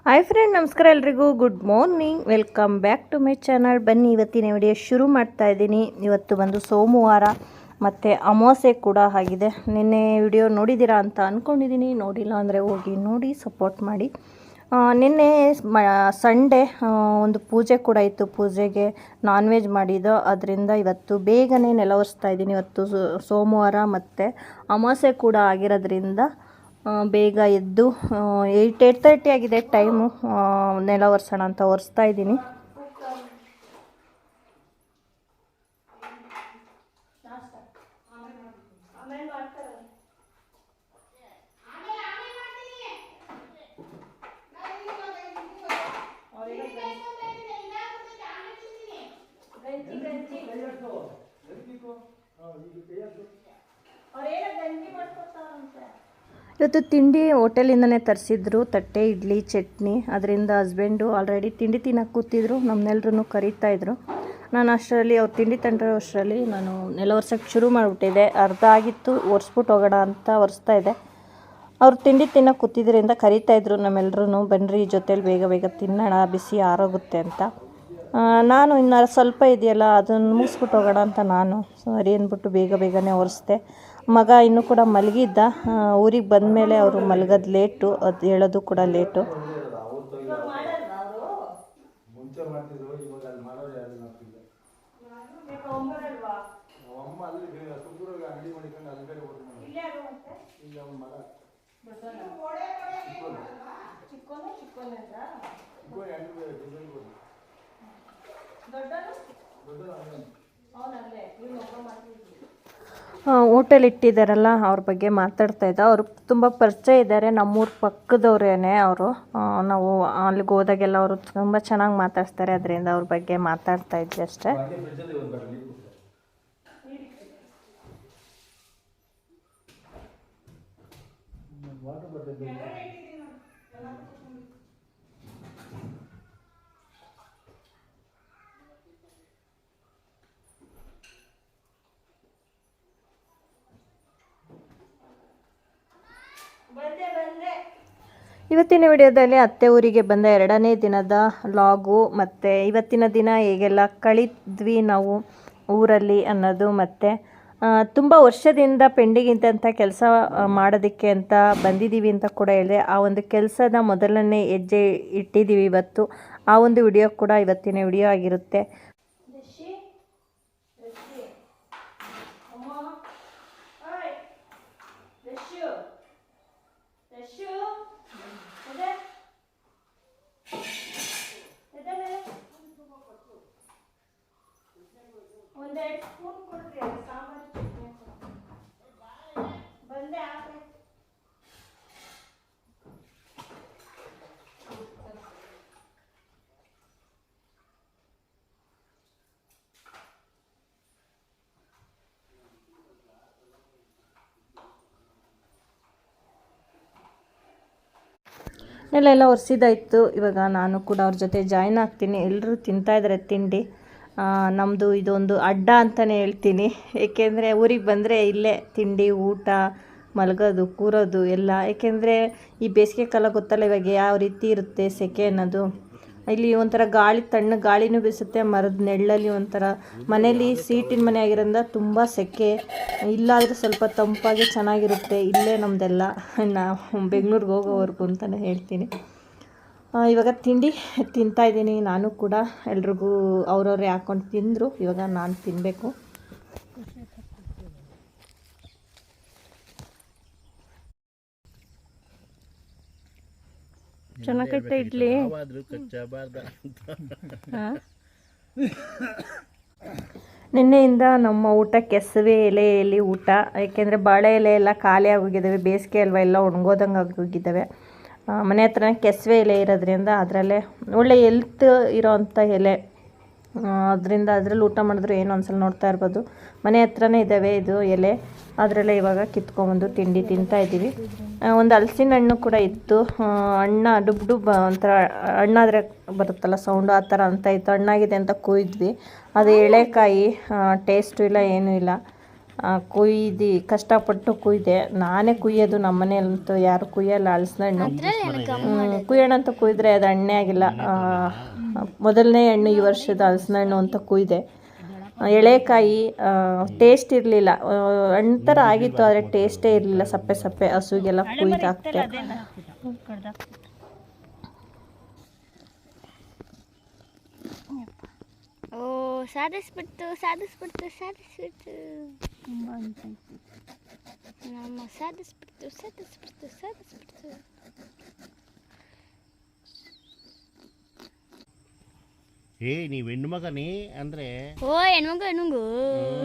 Hi friend, ನಮಸ್ಕಾರ ಎಲ್ರಿಗೂ. Good morning, welcome back to my channel. ಬನ್ನಿ ಇವತ್ತಿನ ವಿಡಿಯೋ ಶುರು ಮಾಡ್ತಾ ಇದ್ದೀನಿ. ಇವತ್ತು ಬಂದು ಸೋಮವಾರ ಮತ್ತು ಅಮಾವಾಸ್ಯೆ ಕೂಡ ಆಗಿದೆ. ನಿನ್ನೆ ವಿಡಿಯೋ ನೋಡಿದ್ದೀರಾ ಅಂತ ಅಂದ್ಕೊಂಡಿದ್ದೀನಿ. ನೋಡಿಲ್ಲ ಅಂದರೆ ಹೋಗಿ ನೋಡಿ, ಸಪೋರ್ಟ್ ಮಾಡಿ. ನಿನ್ನೆ ಸಂಡೇ ಒಂದು ಪೂಜೆ ಕೂಡ ಇತ್ತು. ಪೂಜೆಗೆ ನಾನ್ ವೆಜ್ ಮಾಡಿದ್ದು, ಅದರಿಂದ ಇವತ್ತು ಬೇಗನೆ ನೆಲ ಒರೆಸ್ತಾ ಇದ್ದೀನಿ. ಇವತ್ತು ಸೋಮವಾರ ಮತ್ತು ಅಮಾವಾಸ್ಯೆ ಕೂಡ ಆಗಿರೋದ್ರಿಂದ ಬೇಗ ಎದ್ದು 8:30 ಆಗಿದೆ ಟೈಮು. ನೆಲ ಒರೆಸೋಣ ಅಂತ ಒರೆಸ್ತಾ ಇದ್ದೀನಿ. ಇವತ್ತು ತಿಂಡಿ ಹೋಟೆಲಿಂದನೇ ತರಿಸಿದ್ರು, ತಟ್ಟೆ ಇಡ್ಲಿ ಚಟ್ನಿ. ಅದರಿಂದ ಹಸ್ಬೆಂಡು ಆಲ್ರೆಡಿ ತಿಂಡಿ ತಿನ್ನೋಕೆ ಕೂತಿದ್ರು, ನಮ್ಮನ್ನೆಲ್ಲರೂ ಕರೀತಾಯಿದ್ರು. ನಾನು ಅಷ್ಟರಲ್ಲಿ ಅವ್ರು ತಿಂಡಿ ತಂದಿರೋ ಅಷ್ಟರಲ್ಲಿ ನಾನು ನೆಲ ಒರೆಸೋಕ್ಕೆ ಶುರು ಮಾಡಿಬಿಟ್ಟಿದ್ದೆ. ಅರ್ಧ ಆಗಿತ್ತು, ಒರೆಸ್ಬಿಟ್ಟು ಹೋಗೋಣ ಅಂತ ಒರೆಸ್ತಾ ಇದ್ದೆ. ಅವ್ರು ತಿಂಡಿ ತಿನ್ನೋಕೆ ಕೂತಿದ್ರಿಂದ ಕರೀತಾಯಿದ್ರು ನಮ್ಮೆಲ್ಲರೂ, ಬನ್ನಿರಿ ಜೊತೇಲಿ ಬೇಗ ಬೇಗ ತಿನ್ನೋಣ, ಬಿಸಿ ಆರೋಗುತ್ತೆ ಅಂತ. ನಾನು ಇನ್ನು ಸ್ವಲ್ಪ ಇದೆಯಲ್ಲ ಅದನ್ನು ಮುಗಿಸ್ಬಿಟ್ಟು ಹೋಗೋಣ ಅಂತ ನಾನು ಸರಿ ಅಂದ್ಬಿಟ್ಟು ಬೇಗನೆ ಒರೆಸ್ದೆ. ಮಗ ಇನ್ನೂ ಕೂಡ ಮಲಗಿದ್ದ. ಊರಿಗೆ ಬಂದಮೇಲೆ ಅವರು ಮಲಗೋದು ಲೇಟು, ಅದು ಹೇಳೋದು ಕೂಡ ಲೇಟು. ಹೋಟೆಲ್ ಇಟ್ಟಿದ್ದಾರಲ್ಲ ಅವ್ರ ಬಗ್ಗೆ ಮಾತಾಡ್ತಾ ಇದ್ದ. ಅವರು ತುಂಬ ಪರಿಚಯ ಇದ್ದಾರೆ, ನಮ್ಮೂರ ಪಕ್ಕದವ್ರೇನೆ ಅವರು. ನಾವು ಅಲ್ಲಿಗೆ ಹೋದಾಗೆಲ್ಲ ಅವರು ತುಂಬ ಚೆನ್ನಾಗಿ ಮಾತಾಡ್ತಾರೆ, ಅದರಿಂದ ಅವ್ರ ಬಗ್ಗೆ ಮಾತಾಡ್ತಾ ಇದ್ವಿ ಅಷ್ಟೇ. ಇವತ್ತಿನ ವಿಡಿಯೋದಲ್ಲಿ ಅತ್ತೆ ಊರಿಗೆ ಬಂದ 2ನೇ ದಿನದ ಲಾಗು ಮತ್ತು ಇವತ್ತಿನ ದಿನ ಹೇಗೆಲ್ಲ ಕಳಿದ್ವಿ ನಾವು ಊರಲ್ಲಿ ಅನ್ನೋದು, ಮತ್ತು ತುಂಬ ವರ್ಷದಿಂದ ಪೆಂಡಿಂಗ್ ಇದ್ದಂಥ ಕೆಲಸ ಮಾಡೋದಕ್ಕೆ ಅಂತ ಬಂದಿದ್ದೀವಿ ಅಂತ ಕೂಡ ಹೇಳಿದೆ. ಆ ಒಂದು ಕೆಲಸದ ಮೊದಲನೇ ಹೆಜ್ಜೆ ಇಟ್ಟಿದ್ದೀವಿ ಇವತ್ತು. ಆ ಒಂದು ವಿಡಿಯೋ ಕೂಡ ಇವತ್ತಿನ ವಿಡಿಯೋ ಆಗಿರುತ್ತೆ. ನೆಲೆಲ್ಲ ಒರೆಸಿದಾಯಿತು. ಇವಾಗ ನಾನು ಕೂಡ ಅವ್ರ ಜೊತೆ ಜಾಯ್ನ್ ಆಗ್ತೀನಿ. ಎಲ್ಲರೂ ತಿಂತಾಯಿದ್ದಾರೆ ತಿಂಡಿ. ನಮ್ಮದು ಇದೊಂದು ಅಡ್ಡ ಅಂತಲೇ ಹೇಳ್ತೀನಿ, ಏಕೆಂದರೆ ಊರಿಗೆ ಬಂದರೆ ಇಲ್ಲೇ ತಿಂಡಿ, ಊಟ, ಮಲಗೋದು, ಕೂರೋದು ಎಲ್ಲ. ಏಕೆಂದರೆ ಈ ಬೇಸಿಗೆ ಕಾಲ ಗೊತ್ತಲ್ಲ ಇವಾಗ ಯಾವ ರೀತಿ ಇರುತ್ತೆ ಸೆಕೆ ಅನ್ನೋದು. ಇಲ್ಲಿ ಒಂಥರ ಗಾಳಿ, ತಣ್ಣ ಗಾಳಿನೂ ಬೀಸುತ್ತೆ, ಮರದ ನೆರಳಲ್ಲಿ ಒಂಥರ. ಮನೇಲಿ ಸೀಟಿನ ಮನೆ ಆಗಿರೋದ್ರಿಂದ ತುಂಬ ಸೆಕೆ, ಇಲ್ಲಾದರೂ ಸ್ವಲ್ಪ ತಂಪಾಗಿ ಚೆನ್ನಾಗಿರುತ್ತೆ. ಇಲ್ಲೇ ನಮ್ಮದೆಲ್ಲ, ನಾವು ಬೆಂಗಳೂರಿಗೆ ಹೋಗೋವರೆಗೂ ಅಂತಲೇ ಹೇಳ್ತೀನಿ. ಇವಾಗ ತಿಂಡಿ ತಿಂತಾಯಿದ್ದೀನಿ ನಾನು ಕೂಡ. ಎಲ್ರಿಗೂ ಅವ್ರವ್ರೇ ಹಾಕ್ಕೊಂಡು ತಿಂದರು. ಇವಾಗ ನಾನು ತಿನ್ನಬೇಕು. ಚೆನ್ನಾಗೈತೆ ಇಡ್ಲಿ. ನಿನ್ನೆಯಿಂದ ನಮ್ಮ ಊಟ ಕೆಸುವೆ ಎಲೆಯಲ್ಲಿ ಊಟ. ಏಕೆಂದರೆ ಬಾಳೆ ಎಲೆ ಎಲ್ಲ ಖಾಲಿ ಆಗೋಗಿದ್ದಾವೆ, ಬೇಸಿಗೆ ಅಲ್ವಾ, ಎಲ್ಲ ಒಣಗೋದಂಗೆ ಆಗೋಗಿದ್ದಾವೆ. ಮನೆ ಹತ್ರ ಕೆಸುವೆ ಎಲೆ ಇರೋದ್ರಿಂದ ಅದರಲ್ಲೇ ಒಳ್ಳೆ ಎಲ್ತ್ ಇರೋವಂಥ ಎಲೆ, ಅದರಿಂದ ಅದರಲ್ಲಿ ಊಟ ಮಾಡಿದ್ರು ಏನು ಒಂದ್ಸಲ ನೋಡ್ತಾ ಇರ್ಬೋದು. ಮನೆ ಹತ್ರನೇ ಇದ್ದಾವೆ ಇದು ಎಲೆ, ಅದರಲ್ಲೇ ಇವಾಗ ಕಿತ್ಕೊಂಬಂದು ತಿಂಡಿ ತಿಂತಾಯಿದ್ದೀವಿ. ಒಂದು ಹಲಸಿನ ಹಣ್ಣು ಕೂಡ ಇತ್ತು. ಹಣ್ಣು ಡುಬ್ ಒಂಥರ ಹಣ್ಣಾದರೆ ಬರುತ್ತಲ್ಲ ಸೌಂಡು, ಆ ಥರ ಅಂತ ಇತ್ತು. ಹಣ್ಣಾಗಿದೆ ಅಂತ ಕೊಯ್ದ್ವಿ. ಅದು ಎಳೆಕಾಯಿ, ಟೇಸ್ಟು ಇಲ್ಲ ಏನೂ ಇಲ್ಲ. ಕುಯ್ದು ಕಷ್ಟಪಟ್ಟು ಕುಯ್ದೆ. ನಾನೇ ಕುಯ್ಯೋದು, ನಮ್ಮ ಮನೆಯಲ್ಲಂತೂ ಯಾರು ಕುಯ್ಯಲ್ಲ ಹಲಸಿನ ಹಣ್ಣು. ಕುಯ್ಯೋಣ ಅಂತ ಕುಯ್ದ್ರೆ ಅದು ಹಣ್ಣೇ ಆಗಿಲ್ಲ. ಮೊದಲನೇ ಹಣ್ಣು ಈ ವರ್ಷದ ಹಲಸಿನ ಹಣ್ಣು ಅಂತ ಕುಯ್ದೆ. ಎಳೆಕಾಯಿ ಟೇಸ್ಟ್ ಇರಲಿಲ್ಲ, ಹಣ್ಣು ಥರ ಆಗಿತ್ತು ಆದರೆ ಟೇಸ್ಟೇ ಇರಲಿಲ್ಲ, ಸಪ್ಪೆ ಸಪ್ಪೆ. ಹಸುಗೆಲ್ಲ ಕುಯ್ದಾಕ್ತೆ. ಓ ಸಾಧಿಸ್ಬಿಡ್ತು ನಮ್ಮ ಸಾಧಿಸ್ಬಿಡ್ತು. ನೀವ್ ಹೆಣ್ಣು ಮಗನೇ ಅಂದ್ರೆ ಓ ಹೆಣ್ಮಗು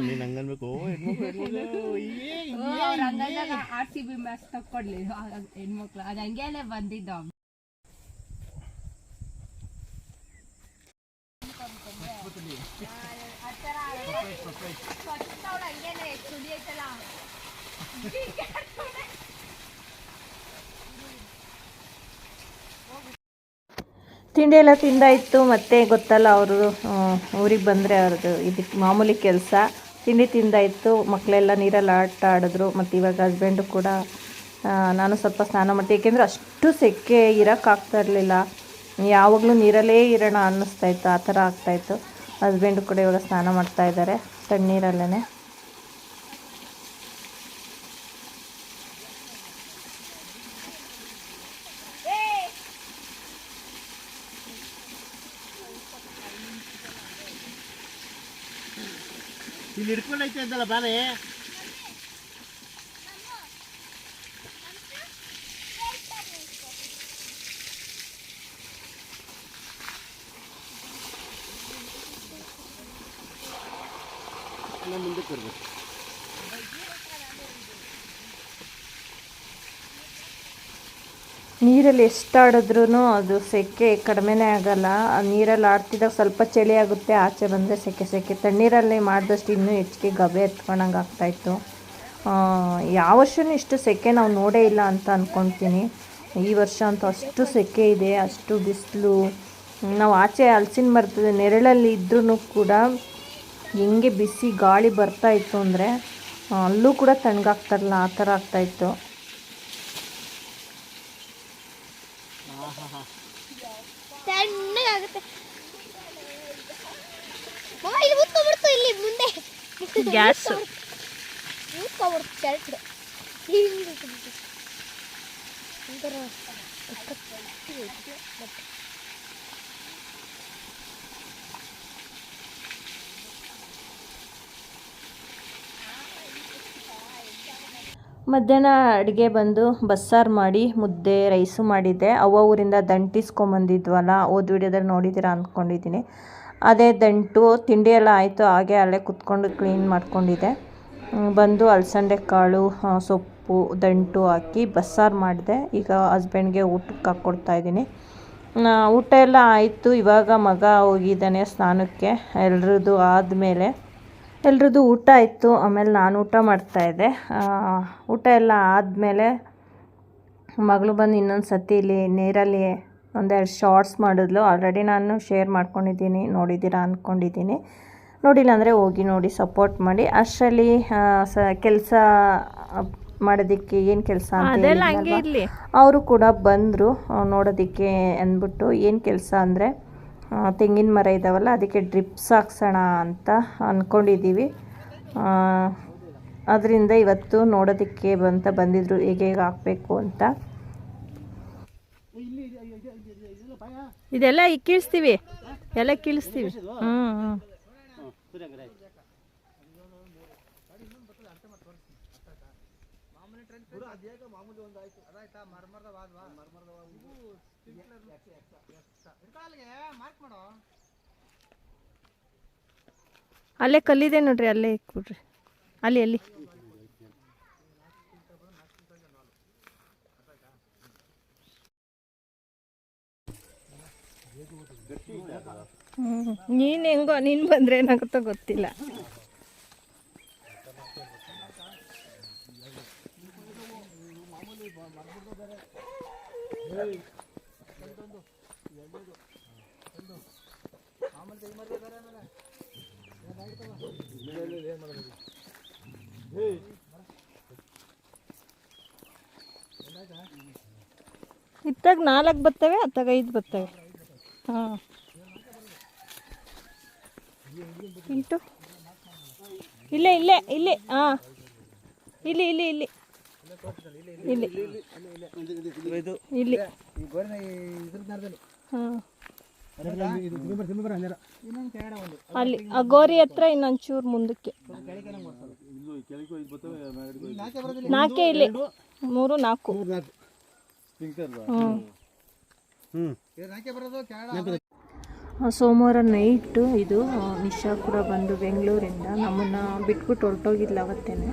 ನೀನ್ ಹಂಗನ್ಬೇಕು. RCB ಮ್ಯಾಚ್ ತಕ್ಕೊಡ್ಲಿ ಹೆಣ್ಮಕ್ಳು, ಅದು ಹಂಗೇನೆ ಬಂದಿದ್ದು. ತಿಂಡಿ ಎಲ್ಲ ತಿಂದಾಯಿತು. ಮತ್ತೆ ಗೊತ್ತಲ್ಲ ಅವರು ಊರಿಗೆ ಬಂದರೆ ಅವ್ರದ್ದು ಇದಕ್ಕೆ ಮಾಮೂಲಿ ಕೆಲಸ. ತಿಂಡಿ ತಿಂದಾಯಿತು, ಮಕ್ಕಳೆಲ್ಲ ನೀರಲ್ಲಿ ಆಟ ಆಡಿದ್ರು. ಮತ್ತು ಇವಾಗ ಹಸ್ಬೆಂಡು ಕೂಡ ನಾನು ಸ್ವಲ್ಪ ಸ್ನಾನ ಮಾಡ್ತೀನಿ, ಏಕೆಂದರೆ ಅಷ್ಟು ಸೆಕೆ ಇರೋಕ್ಕಾಗ್ತಾ ಇರಲಿಲ್ಲ. ಯಾವಾಗಲೂ ನೀರಲ್ಲೇ ಇರೋಣ ಅನ್ನಿಸ್ತಾಯಿತ್ತು, ಆ ಥರ ಆಗ್ತಾಯಿತ್ತು. ಹಸ್ಬೆಂಡು ಕೂಡ ಇವಾಗ ಸ್ನಾನ ಮಾಡ್ತಾಯಿದ್ದಾರೆ ತಣ್ಣೀರಲ್ಲೇ. ಇಲ್ಲಿ ಹಿಡ್ಕೊಂಡೈತೆ ಅಂತಲ್ಲ ಬಾಲೆ. ಮುಂದಕ್ಕೆ ಬರ್ಬೇಕು. ನೀರಲ್ಲಿ ಎಷ್ಟು ಆಡಿದ್ರೂ ಅದು ಸೆಕೆ ಕಡಿಮೆನೇ ಆಗಲ್ಲ. ನೀರಲ್ಲಿ ಆಡ್ತಿದ್ದಾಗ ಸ್ವಲ್ಪ ಚಳಿ ಆಗುತ್ತೆ, ಆಚೆ ಬಂದರೆ ಸೆಕೆ. ತಣ್ಣೀರಲ್ಲಿ ಮಾಡಿದಷ್ಟು ಇನ್ನೂ ಹೆಚ್ಚಿಗೆ ಗಬೆ ಎತ್ಕೊಂಡಂಗೆ ಆಗ್ತಾಯಿತ್ತು. ಯಾವ ವರ್ಷವೂ ಇಷ್ಟು ಸೆಕೆ ನಾವು ನೋಡೇ ಇಲ್ಲ ಅಂತ ಅಂದ್ಕೊಳ್ತೀನಿ. ಈ ವರ್ಷ ಅಂತೂ ಅಷ್ಟು ಸೆಕೆ ಇದೆ, ಅಷ್ಟು ಬಿಸಿಲು. ನಾವು ಆಚೆ ಹಲಸಿನ ಮರದ ನೆರಳಲ್ಲಿ ಇದ್ರೂ ಕೂಡ ಹೆಂಗೆ ಬಿಸಿ ಗಾಳಿ ಬರ್ತಾಯಿತ್ತು ಅಂದರೆ ಅಲ್ಲೂ ಕೂಡ ತಣ್ಣಗಾಗ್ತಾರಲ್ಲ ಆ ಥರ ಆಗ್ತಾಯಿತ್ತು. ತಣ್ಣಗಾಗುತ್ತೆ. ಇಲ್ಲಿ ಉತ್ಕೊಂಡ್ಬಿಡ್ತು, ಇಲ್ಲಿ ಮುಂದೆ ಗ್ಯಾಸ್ ಉತ್ಕೊಂಡ್ಬಿಡ್ತು ಕೆಳಗಡೆ. ಮಧ್ಯಾಹ್ನ ಅಡುಗೆ ಬಂದು ಬಸ್ಸಾರು ಮಾಡಿ ಮುದ್ದೆ ರೈಸು ಮಾಡಿದ್ದೆ. ಅವ್ವ ಊರಿಂದ ದಂಟಿಸ್ಕೊಂಬಂದಿದ್ವಲ್ಲ, ಓದ್ ವಿಡಿಯೋದಲ್ಲಿ ನೋಡಿದ್ದೀರಾ ಅಂದ್ಕೊಂಡಿದ್ದೀನಿ. ಅದೇ ದಂಟು ತಿಂಡಿ ಎಲ್ಲ ಆಯಿತು, ಹಾಗೆ ಅಲ್ಲೇ ಕುತ್ಕೊಂಡು ಕ್ಲೀನ್ ಮಾಡ್ಕೊಂಡಿದ್ದೆ. ಬಂದು ಅಲಸಂದೆ ಕಾಳು ಸೊಪ್ಪು ದಂಟು ಹಾಕಿ ಬಸ್ಸಾರು ಮಾಡಿದೆ. ಈಗ ಹಸ್ಬೆಂಡ್ಗೆ ಊಟಕ್ಕೆ ಹಾಕ್ಕೊಡ್ತಾಯಿದ್ದೀನಿ. ಊಟ ಎಲ್ಲ ಆಯಿತು. ಇವಾಗ ಮಗ ಹೋಗಿದ್ದಾನೆ ಸ್ನಾನಕ್ಕೆ. ಎಲ್ರದ್ದು ಊಟ ಆಯಿತು. ಆಮೇಲೆ ನಾನು ಊಟ ಮಾಡ್ತಾಯಿದ್ದೆ. ಊಟ ಎಲ್ಲ ಆದಮೇಲೆ ಮಗಳು ಬಂದು ಇನ್ನೊಂದು ಸತಿ ಇಲ್ಲಿ ನೀರಲ್ಲಿ ಒಂದೆರಡು ಶಾರ್ಟ್ಸ್ ಮಾಡಿದ್ಲು. ಆಲ್ರೆಡಿ ನಾನು ಶೇರ್ ಮಾಡ್ಕೊಂಡಿದ್ದೀನಿ, ನೋಡಿದ್ದೀರಾ ಅಂದ್ಕೊಂಡಿದ್ದೀನಿ. ನೋಡಿಲ್ಲ ಅಂದರೆ ಹೋಗಿ ನೋಡಿ, ಸಪೋರ್ಟ್ ಮಾಡಿ. ಅಷ್ಟರಲ್ಲಿ ಕೆಲಸ ಮಾಡೋದಕ್ಕೆ ಏನು ಕೆಲಸ ಅಂತ ಅವರು ಕೂಡ ಬಂದರು ನೋಡೋದಕ್ಕೆ ಅಂದ್ಬಿಟ್ಟು. ಏನು ಕೆಲಸ ಅಂದರೆ ತೆಂಗಿನ ಮರ ಇದ್ದಾವಲ್ಲ, ಅದಕ್ಕೆ ಡ್ರಿಪ್ಸ್ ಹಾಕ್ಸೋಣ ಅಂತ ಅಂದ್ಕೊಂಡಿದ್ದೀವಿ. ಅದರಿಂದ ಇವತ್ತು ನೋಡೋದಕ್ಕೆ ಬಂದಿದ್ರು ಹೇಗೆ ಹಾಕಬೇಕು ಅಂತ. ಇದೆಲ್ಲ ಕೀಳಿಸ್ತೀವಿ, ಎಲ್ಲ ಕೀಳಿಸ್ತೀವಿ. ಅಲ್ಲೇ ಕಲ್ಲಿದೆ ನೋಡ್ರಿ, ಅಲ್ಲೇ ಇಕ್ಬಿಡ್ರಿ. ಅಲ್ಲಿ ನೀನು ಹೆಂಗೋ, ನೀನು ಬಂದರೆ ಏನಾಗುತ್ತೋ ಗೊತ್ತಿಲ್ಲ. ಇತ್ತಾಗ 4 ಬರ್ತವೆ, ಅತ್ತಾಗ 5 ಬರ್ತವೆ. ಹಾಂ ಇಂಟು ಇಲ್ಲೇ ಇಲ್ಲೇ ಇಲ್ಲಿ. ಹಾಂ ಇಲ್ಲಿ ಇಲ್ಲಿ ಇಲ್ಲಿ ಇಲ್ಲಿ ಇಲ್ಲಿ. ಹಾಂ ಅಲ್ಲಿ ಆ ಗೋರಿ ಹತ್ರ ಇನ್ನೊಂಚೂರು ಮುಂದಕ್ಕೆ. 4 ಇಲ್ಲಿ 3 4. ಸೋಮವಾರ ನೈಟು ಇದು ನಿಶಾ ಕೂಡ ಬಂದು ಬೆಂಗಳೂರಿಂದ ನಮ್ಮನ್ನು ಬಿಟ್ಬಿಟ್ಟು ಹೊರಟೋಗಿದ್ಲು ಅವತ್ತೇನೆ.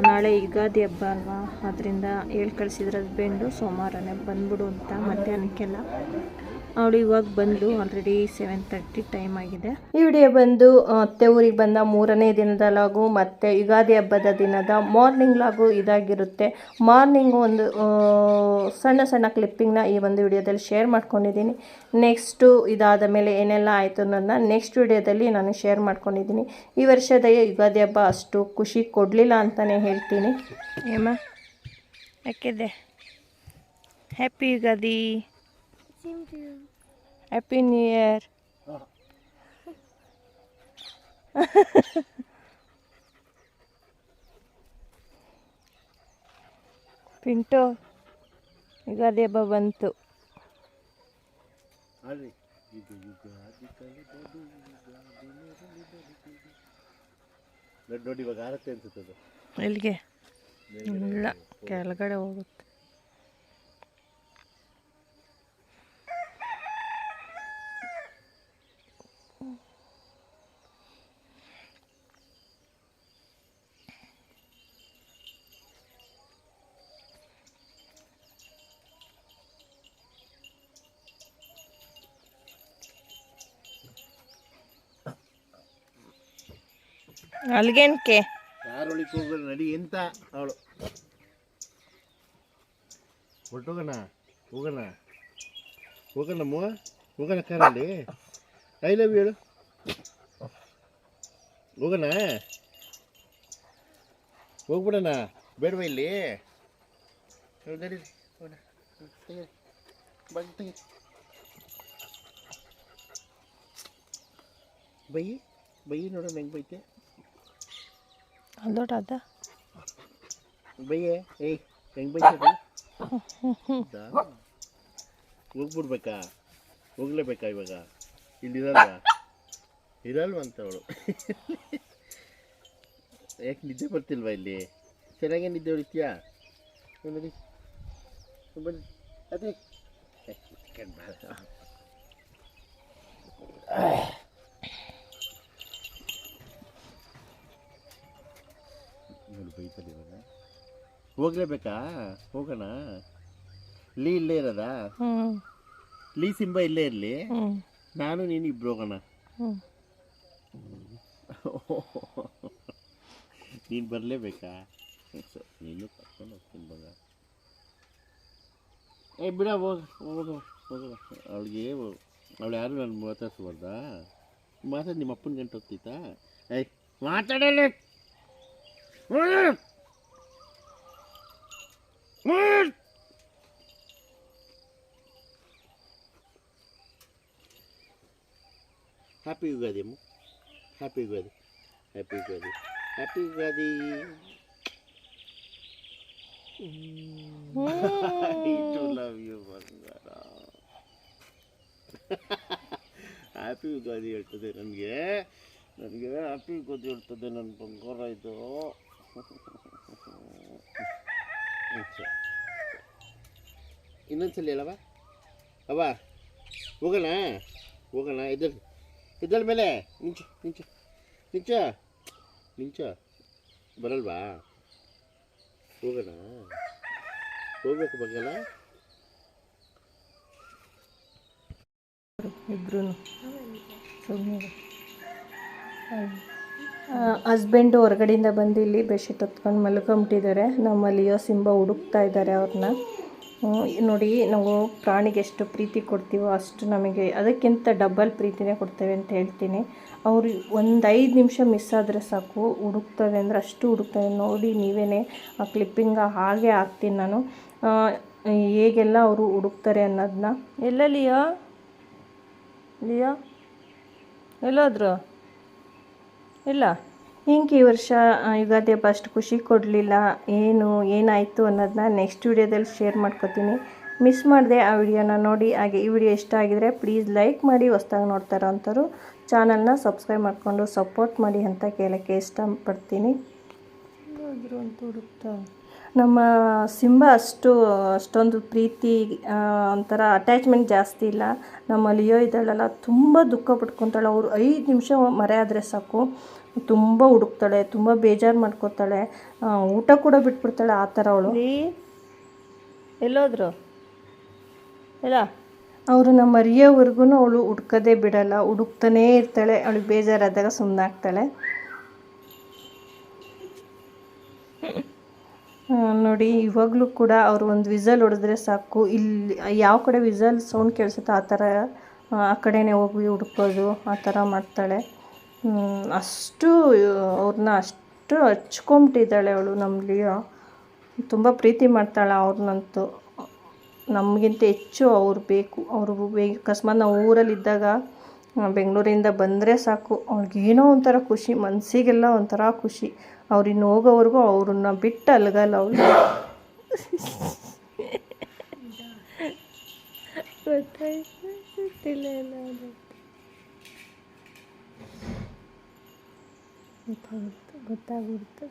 ನಾಳೆ ಯುಗಾದಿ ಹಬ್ಬ ಅಲ್ವಾ, ಅದರಿಂದ ಹೇಳಿ ಕಳಿಸಿದ್ರೆ ಹಸ್ಬೆಂಡು ಸೋಮವಾರನೇ ಬಂದ್ಬಿಡು ಅಂತ ಮಧ್ಯಾಹ್ನಕ್ಕೆಲ್ಲ. ಅವಳು ಇವಾಗ ಬಂದು ಆಲ್ರೆಡಿ 7:30 ಟೈಮ್ ಆಗಿದೆ. ಈ ವಿಡಿಯೋ ಬಂದು ಅತ್ತೆ ಊರಿಗೆ ಬಂದ 3ನೇ ದಿನದ ಲಾಗು ಮತ್ತು ಯುಗಾದಿ ಹಬ್ಬದ ದಿನದ ಮಾರ್ನಿಂಗ್ ಲಾಗು ಇದಾಗಿರುತ್ತೆ. ಮಾರ್ನಿಂಗು ಒಂದು ಸಣ್ಣ ಸಣ್ಣ ಕ್ಲಿಪ್ಪಿಂಗ್ನ ಈ ಒಂದು ವಿಡಿಯೋದಲ್ಲಿ ಶೇರ್ ಮಾಡ್ಕೊಂಡಿದ್ದೀನಿ. ನೆಕ್ಸ್ಟು ಇದಾದ ಮೇಲೆ ಏನೆಲ್ಲ ಆಯಿತು ಅನ್ನೋದನ್ನ ನೆಕ್ಸ್ಟ್ ವಿಡಿಯೋದಲ್ಲಿ ನಾನು ಶೇರ್ ಮಾಡ್ಕೊಂಡಿದ್ದೀನಿ. ಈ ವರ್ಷದ ಯುಗಾದಿ ಹಬ್ಬ ಅಷ್ಟು ಖುಷಿ ಕೊಡಲಿಲ್ಲ ಅಂತಲೇ ಹೇಳ್ತೀನಿ. ಏಮ್ಮ ಯಾಕಿದೆ? Happy Ugadi, happy new year. Pintu Ugadi ಹಬ್ಬ ಬಂತು. ನೋಡಿ ಇವಾಗ ಆರತ್ತೆ ಅನ್ಸುತ್ತದೆ. ಎಲ್ಲಿಗೆ? ಇಲ್ಲ, ಕೆಳಗಡೆ ಹೋಗುತ್ತೆ. ಅಲ್ಗೇನ್ಕೆ ಯಾರೊಳಿಗೆ ಹೋಗೋಣ ನಡಿ ಎಂತ ಅವಳು. ಹೊರಟೋಗೋಣ, ಹೋಗೋಣ ಹೋಗೋಣಮ್ಮ, ಹೋಗೋಣ ಕಾರಲ್ಲಿ. ಐ ಲವ್ ಯು ಹೇಳು. ಹೋಗೋಣ, ಹೋಗ್ಬಿಡೋಣ, ಬೇಡವಾ ಇಲ್ಲಿ? ನಡಿ ಹೋಗೋಣ. ಬೈ ಬೈ ನೋಡೋಣ ಹೆಂಗೆ ಬೈತೆ. ಅಲ್ಲೋಟ ಅದ ಬೈಯೇ, ಏಯ್ ಹೆಂಗೆ ಬೈತೆ? ಹೋಗ್ಬಿಡ್ಬೇಕಾ? ಹೋಗ್ಲೇಬೇಕಾ ಇವಾಗ? ಇಲ್ಲಿರಲ್ವಾ? ಇರಲ್ವ ಅಂತ ಅವಳು. ಯಾಕೆ ನಿದ್ದೆ ಬರ್ತಿಲ್ವಾ ಇಲ್ಲಿ? ಚೆನ್ನಾಗೇ ನಿದ್ದೆ ಹೊಡಿತೀಯಾ? ನೋಡಿ ಬನ್ನಿ ಅದೇ ನೋಡಿ ಬೈತಲ್ಲಿ ಇವಾಗ. ಹೋಗ್ಲೇಬೇಕಾ? ಹೋಗೋಣ. ಲೀ ಇಲ್ಲೇ ಇರೋದಾ? ಲೀ ಸಿಂಬ ಇಲ್ಲೇ ಇರಲಿ, ನಾನು ನೀನು ಇಬ್ರು ಹೋಗೋಣ. ನೀನು ಬರಲೇಬೇಕಾ? ನೀನು ಕರ್ಕೊಂಡು ಹೋಗ್ತೀನಿ ಮಗ. ಏ ಬಿಡ, ಹೋಗೋ ಅವಳಿಗೆ. ಅವಳು ಯಾರು ನಾನು ಮಾತಾಡ್ಸ್ಬಾರ್ದಾ? ಮಾತಾಡಿ ನಿಮ್ಮ ಅಪ್ಪನ ಗಂಟು ಹೋಗ್ತೈತಾ? ಏಯ್ ಮಾತಾಡಲ್ಲ. ಹ್ಯಾಪಿ ಯುಗಾದಿ ಅಮ್ಮ, happy Ugadi, happy Ugadi, happy Ugadi. I do love you, ಬಂಗಾರ. ಹ್ಯಾಪಿ ಯುಗಾದಿ ಹೇಳ್ತದೆ ನನಗೆ ಹ್ಯಾಪಿ ಯುಗಾದಿ ಹೇಳ್ತದೆ ನನ್ನ ಬಂಗಾರ. ಇದು ಇನ್ನೊಂದ್ಸಲ ಹೇಳವ ಅವ. ಹೋಗೋಣ ಇದ್ದಳ ಮೇಲೆ ನಿಂಚ ಬರಲ್ವಾ? ಹೋಗೋಣ, ಹೋಗ್ಬೇಕು ಬಗ್ಗಲ್ಲ ಇಬ್ರು. ಹಸ್ಬೆಂಡು ಹೊರಗಡೆಯಿಂದ ಬಂದು ಇಲ್ಲಿ ಬೆಡ್ಶೀಟ್ ಹೊತ್ಕೊಂಡು ಮಲ್ಕೊಂಬಿಟ್ಟಿದ್ದಾರೆ. ನಮ್ಮ ಲಿಯೋ ಸಿಂಬ ಹುಡುಕ್ತಾ ಇದ್ದಾರೆ ಅವ್ರನ್ನ. ನೋಡಿ, ನಾವು ಪ್ರಾಣಿಗೆ ಎಷ್ಟು ಪ್ರೀತಿ ಕೊಡ್ತೀವೋ ಅಷ್ಟು ನಮಗೆ ಅದಕ್ಕಿಂತ ಡಬಲ್ ಪ್ರೀತಿನೇ ಕೊಡ್ತೇವೆ ಅಂತ ಹೇಳ್ತೀನಿ. ಅವರು ಒಂದು 5 ನಿಮಿಷ ಮಿಸ್ ಆದರೆ ಸಾಕು, ಹುಡುಕ್ತವೆ ಅಂದರೆ ಅಷ್ಟು ಹುಡುಕ್ತವೆ. ನೋಡಿ ನೀವೇ, ಆ ಕ್ಲಿಪ್ಪಿಂಗ ಹಾಗೆ ಹಾಕ್ತೀನಿ ನಾನು, ಹೇಗೆಲ್ಲ ಅವರು ಹುಡುಕ್ತಾರೆ ಅನ್ನೋದನ್ನ. ಲಿಯೋ ಎಲ್ಲೋದ್ರು ಇಲ್ಲ. ಹಿಂಗೆ ಈ ವರ್ಷ ಯುಗಾದಿ ಹಬ್ಬ ಅಷ್ಟು ಖುಷಿ ಕೊಡಲಿಲ್ಲ. ಏನಾಯಿತು ಅನ್ನೋದನ್ನ ನೆಕ್ಸ್ಟ್ ವೀಡಿಯೋದಲ್ಲಿ ಶೇರ್ ಮಾಡ್ಕೊತೀನಿ. ಮಿಸ್ ಮಾಡಿದೆ ಆ ವಿಡಿಯೋನ ನೋಡಿ. ಹಾಗೆ ಈ ವಿಡಿಯೋ ಇಷ್ಟ ಆಗಿದರೆ ಪ್ಲೀಸ್ ಲೈಕ್ ಮಾಡಿ, ಹೊಸ್ದಾಗಿ ನೋಡ್ತಾರೋ ಅಂಥವ್ರು ಚಾನಲ್ನ ಸಬ್ಸ್ಕ್ರೈಬ್ ಮಾಡಿಕೊಂಡು ಸಪೋರ್ಟ್ ಮಾಡಿ ಅಂತ ಕೇಳೋಕ್ಕೆ ಇಷ್ಟಪಡ್ತೀನಿ. ಅಂತ ಹುಡುಕ್ತಾ ನಮ್ಮ ಸಿಂಬಾ ಅಷ್ಟೊಂದು ಪ್ರೀತಿ, ಒಂಥರ ಅಟ್ಯಾಚ್ಮೆಂಟ್ ಜಾಸ್ತಿ ಇಲ್ಲ. ನಮ್ಮ ಲಿಯೋ ಇದ್ದಾಳಲ್ಲ, ತುಂಬ ದುಃಖ ಪಟ್ಕೊತಾಳೆ. ಅವರು 5 ನಿಮಿಷ ಮರೆ ಆದರೆ ಸಾಕು ತುಂಬ ಹುಡುಕ್ತಾಳೆ, ತುಂಬ ಬೇಜಾರು ಮಾಡ್ಕೋತಾಳೆ, ಊಟ ಕೂಡ ಬಿಟ್ಬಿಡ್ತಾಳೆ, ಆ ಥರ ಅವಳು. ಎಲ್ಲೋದ್ರು ಇಲ್ಲ, ಅವರು ನಮ್ಮ ಮರಿಯೋವರೆಗೂ ಅವಳು ಹುಡ್ಕೋದೇ ಬಿಡಲ್ಲ, ಹುಡುಕ್ತಾನೇ ಇರ್ತಾಳೆ. ಅವಳಿಗೆ ಬೇಜಾರಾದಾಗ ಸುಮ್ಮನಾಗ್ತಾಳೆ. ನೋಡಿ, ಇವಾಗಲೂ ಕೂಡ ಅವರು ಒಂದು ವಿಸಲ್ ಹೊಡೆದ್ರೆ ಸಾಕು, ಇಲ್ಲಿ ಯಾವ ಕಡೆ ವಿಸಲ್ ಸೌಂಡ್ ಕೇಳಿಸುತ್ತೋ ಆ ಥರ ಆ ಕಡೆನೇ ಹೋಗಿ ಹುಡ್ಕೋದು, ಆ ಥರ ಮಾಡ್ತಾಳೆ. ಅಷ್ಟು ಅವ್ರನ್ನ ಅಷ್ಟು ಹಚ್ಕೊಂಬಿಟ್ಟಿದ್ದಾಳೆ ಅವಳು. ನಮ್ಮ ಲಿಯೋ ತುಂಬ ಪ್ರೀತಿ ಮಾಡ್ತಾಳೆ ಅವ್ರನ್ನಂತೂ. ನಮಗಿಂತ ಹೆಚ್ಚು ಅವ್ರು ಬೇಕು. ಅಕಸ್ಮಾತ್ ನಾವು ಊರಲ್ಲಿದ್ದಾಗ ಬೆಂಗಳೂರಿಂದ ಬಂದರೆ ಸಾಕು, ಅವ್ಳಿಗೇನೋ ಒಂಥರ ಖುಷಿ, ಮನಸ್ಸಿಗೆಲ್ಲ ಒಂಥರ ಖುಷಿ. ಅವ್ರು ಇನ್ನು ಹೋಗೋವರೆಗೂ ಅವ್ರನ್ನ ಬಿಟ್ಟು ಅಲ್ಗಲ್ಲ ಅವಳು. ಗೊತ್ತಾಗ್ಬಿಡ್ತು.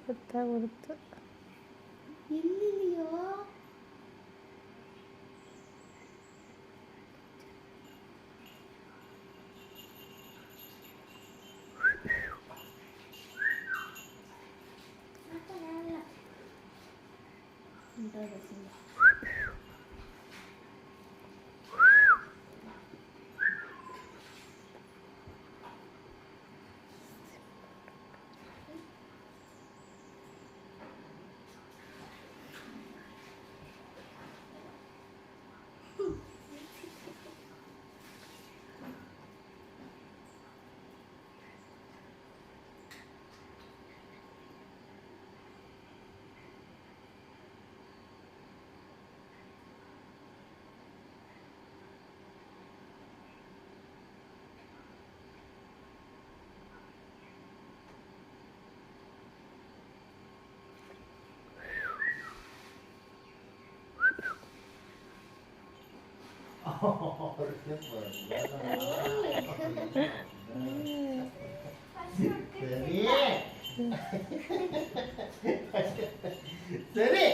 ಸರಿ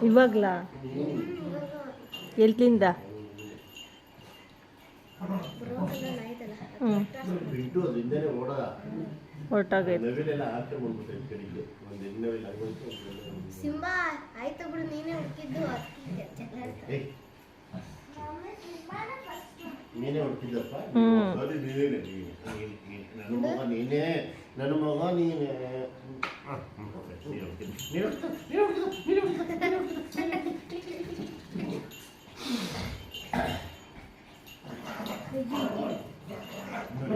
ಇವಾಗ್ಲಾ ಎಲ್ಲಿಂದ ಸಿಂಬಾ ಆಯ್ತು ಬಿಡು, ನೀನೇ ಹುಡುಕಿದ್ದು. ನೀನೇ ಹುಡುಕಿದ್ದಪ್ಪ, ನನ್ನ ಮಗ ನೀನೇ.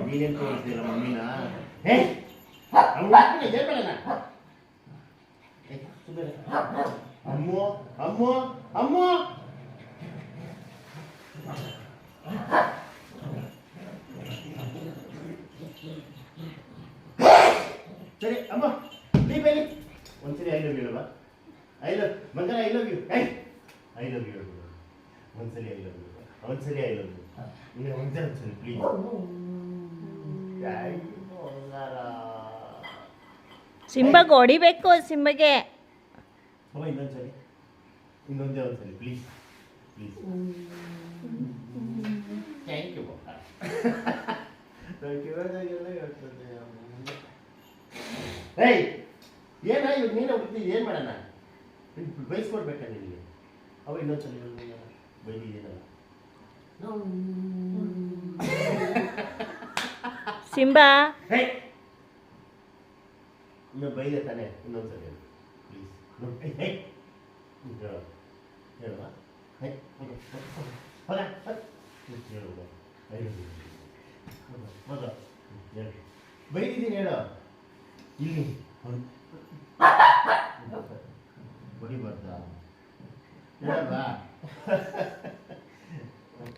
ನೀನೇನು ತೋರಿಸ್ತೀರ ಮಮ್ಮಿನ? ಅಮ್ಮೋ ಅಮ್ಮೋ ಅಮ್ಮೋ ಸರಿ ಅಮ್ಮ, ನೀ ಬೇರೆ ಒಂದ್ಸರಿ ಐ ಲವ್ ಯು ಅಲ್ವಾ? ಐ ಲವ್ ಮಂಗನ, I love you. I love you ಒಂದ್ಸರಿ, ಐ ಲವ್ ಯು ಒಂದ್ಸರಿ, ಐ ಲವ್ ಯು ಒಂದ್ಸರಿ ಪ್ಲೀಸ್. ಸಿಂಬಗೆ ಹೊಡಿಬೇಕು, ಸಿಂಬಗೆ ಇನ್ನೊಂದ್ಸರಿ, ಇನ್ನೊಂದೇ ಒಂದ್ಸರಿ ಪ್ಲೀಸ್ ಪ್ಲೀಸ್. Thank you. ಏನ ಇವಾಗ ನೀನೇ ಹುಡುಕ್ತಿದ್ದು, ಏನು ಮಾಡೋಣ? ಬಯಸ್ಕೊಡ್ಬೇಕಾ ನಿನಗೆ? ಅವ ಇನ್ನೊಂದ್ಸಲ ಬೈದಿದ್ದೀನಲ್ಲ. ಸಿಂಬಾ ಹೇ ಇನ್ನು ಬೈದೆ ತಾನೆ ಇನ್ನೊಂದ್ಸರಿ ಪ್ಲೀಸ್ ಹೇ ಹೇಳುವ ಹೇ ಹೋಗ ಹೇಳುವ ಮಗ ಹೇಳು ಬೈದಿದ್ದೀನಿ ಹೇಳು ಇಲ್ಲಿ ಹೊಡಿಬಾರ್ದಾ ಹೇಳಲ್ವಾ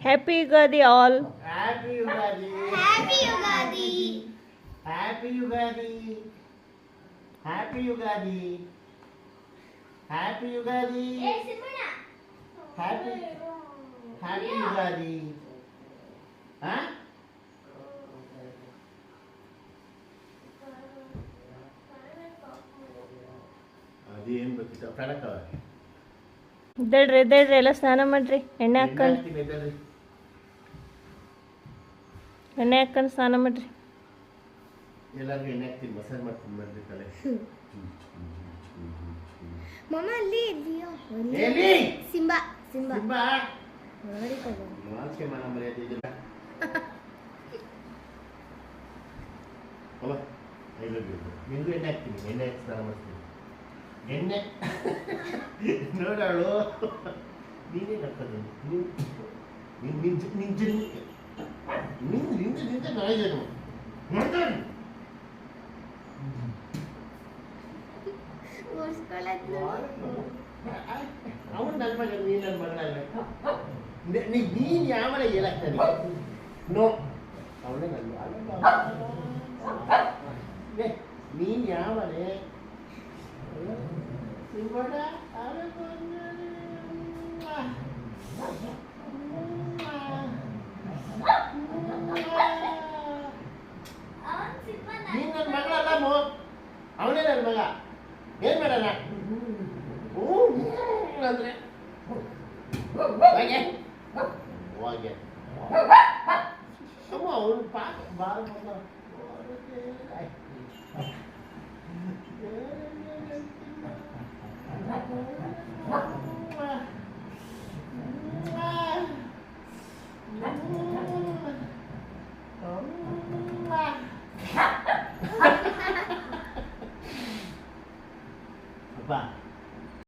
happy Ugadi all. Happy Ugadi happy Ugadi. Happy Ugadi happy Ugadi happy Ugadi happy happy Ugadi ಹಾ ಅದೇನು ಗೊತ್ತಿತ್ತು ಪ್ರಣಕವ ಎದ್ದೇಳ್ರಿ ಎಲ್ಲ ಸ್ನಾನ ಮಾಡ್ರಿ, ಎಣ್ಣೆ ಹಾಕೊಂಡು ಸ್ನಾನ ಮಾಡ್ರಿ. ಎಲ್ಲರಿಗೂ ಎಣ್ಣೆ ಹಾಕ್ತೀನಿ, ಮಸಾಜ್ ಮಾಡ್ತೀನಿ ಬರ್ರಿ ತಲೆ. ಮಮ್ಮ ಅಲ್ಲಿ ಇದೆಯೋ ಎಲ್ಲಿ? ಸಿಂಬಾ ಸಿಂಬಾ ಸಿಂಬಾ ನೋಡಿ ತಗೋ. ನಾಚಿಕೆ ಮಾನ ಮರ್ಯಾದೆ ಇದಿಲ್ಲ. ಅವ ಐ ಲವ್ ಯು. ನಿಂಗೂ ಎಣ್ಣೆ ಹಾಕ್ತೀನಿ, ಎಣ್ಣೆ ಹಾಕಿ ಸ್ನಾನ ಮಾಡ್ತೀನಿ. ಎಣ್ಣೆ ನೋಡಾಳು ನೀನೇ ಹಾಕೋದು ನಿಂತ ನಾಯಿದನು ಓಡಿಸ್ಕೊಳಕ್ ಅವನು ನನ್ನ ಮಗ, ನೀನು ನನ್ನ ಮಗಳಲ್ಲ. ನೀನು ಯಾವನ ಹೇಳಾಕ್ತಾನೆ? ನೋ, ಅವನೇ ನನ್ನ ನೀನು ಯಾವನೇ ನೀನ್ ನನ್ನ ಮಗಳಲ್ಲ ಮೋ, ಅವನೇ ನನ್ನ ಮಗ. ಏನ್ ಮಾಡೋಣ ಅಂದ್ರೆ ಹೋಗೆ ಹೋಗೆ ಅಮ್ಮ ಅವನು ಪಾಕ ಬಾರ